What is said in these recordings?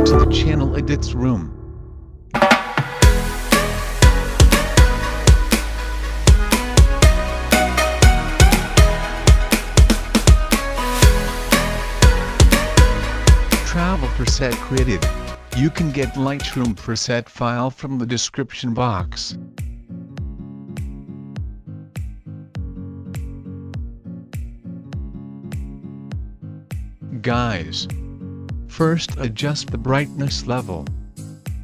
to the channel edits room. Travel preset created. You can get Lightroom preset file from the description box. Guys, first adjust the brightness level.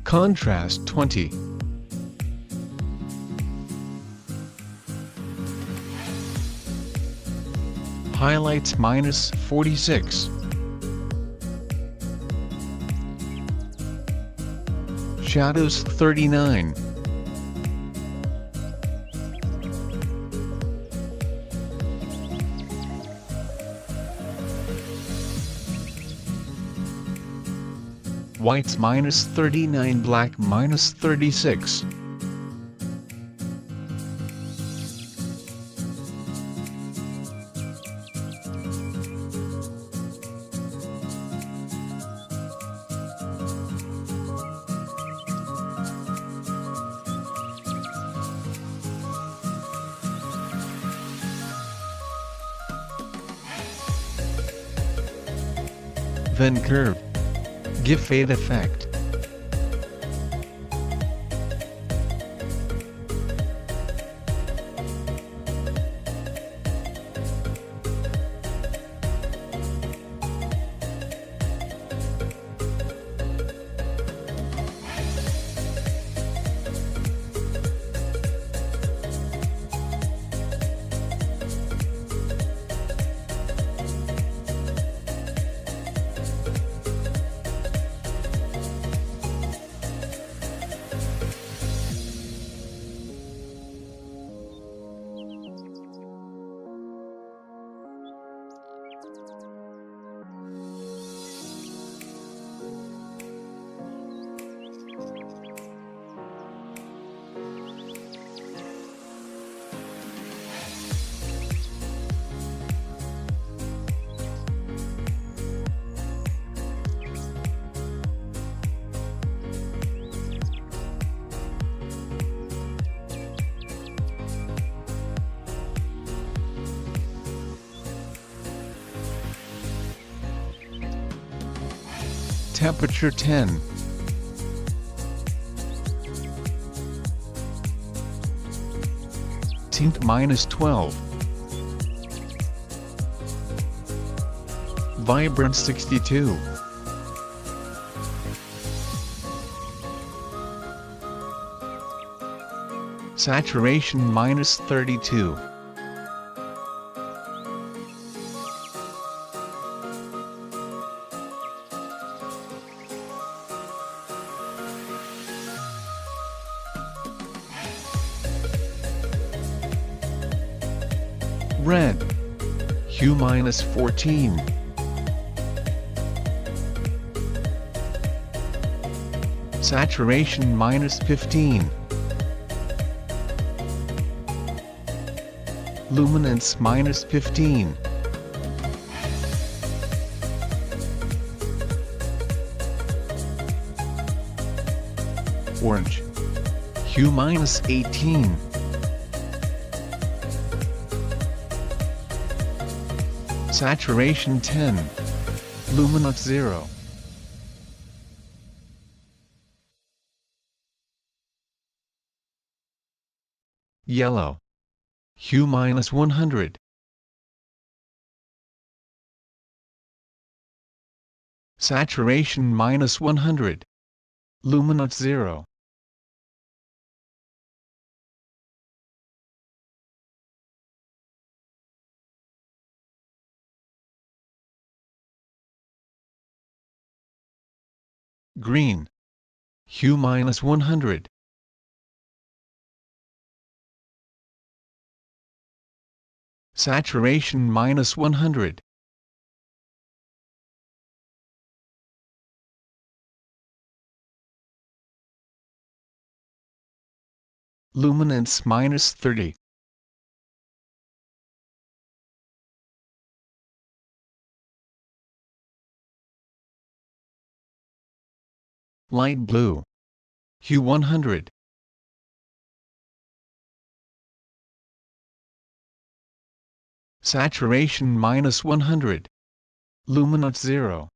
Contrast 20. Highlights -46. Shadows 39. Whites -39, black -36. Then curve. Give fade effect. Temperature 10. Tint -12. Vibrance 62. Saturation -32. Red. Hue -14. Saturation -15. Luminance -15. Orange. Hue -18. Saturation 10. Luminance 0. Yellow. Hue -100. Saturation -100. Luminance 0. Green. Hue -100. Saturation -100. Luminance -30. light blue, hue 100, saturation -100, luminance 0,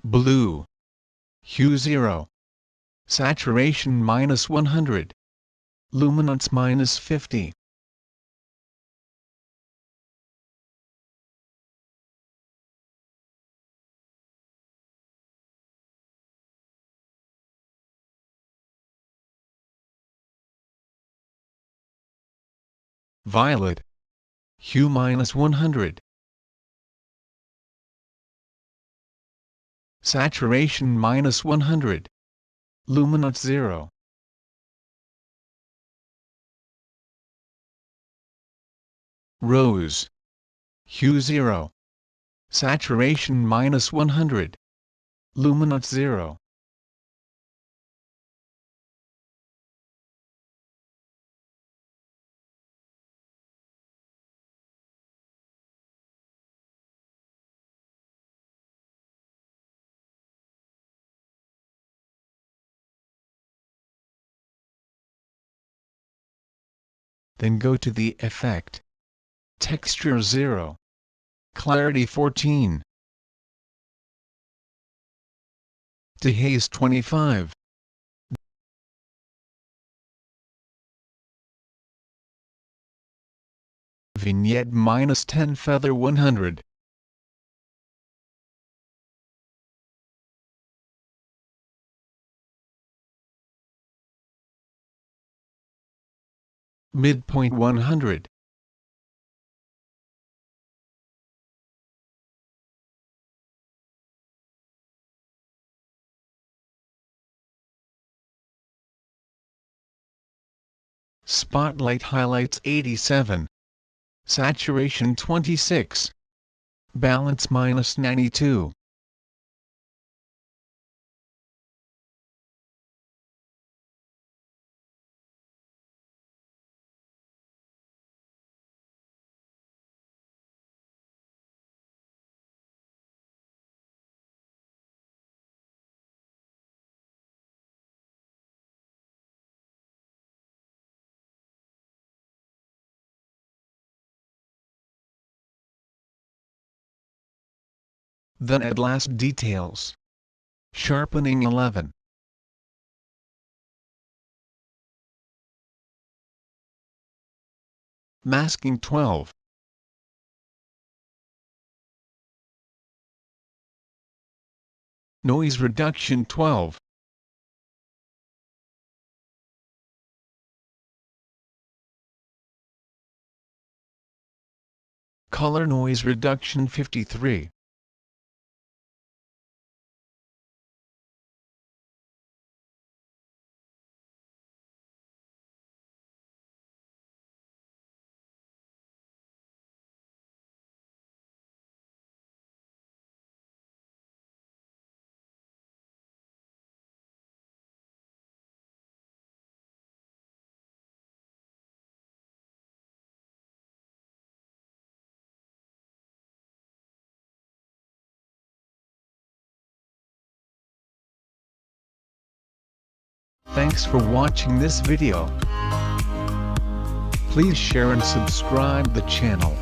blue, hue 0, saturation -100, luminance -50. Violet, hue -100, saturation -100, luminance 0. Rose, hue 0, saturation -100, luminance 0. Then go to the Effect, Texture 0, Clarity 14, Dehaze 25, Vignette -10, Feather 100. Midpoint 100. Spotlight Highlights 87. Saturation 26. Balance -92. Then add last details. Sharpening 11. Masking 12. Noise reduction 12. Color noise reduction 53. Thanks for watching this video. Please share and subscribe the channel.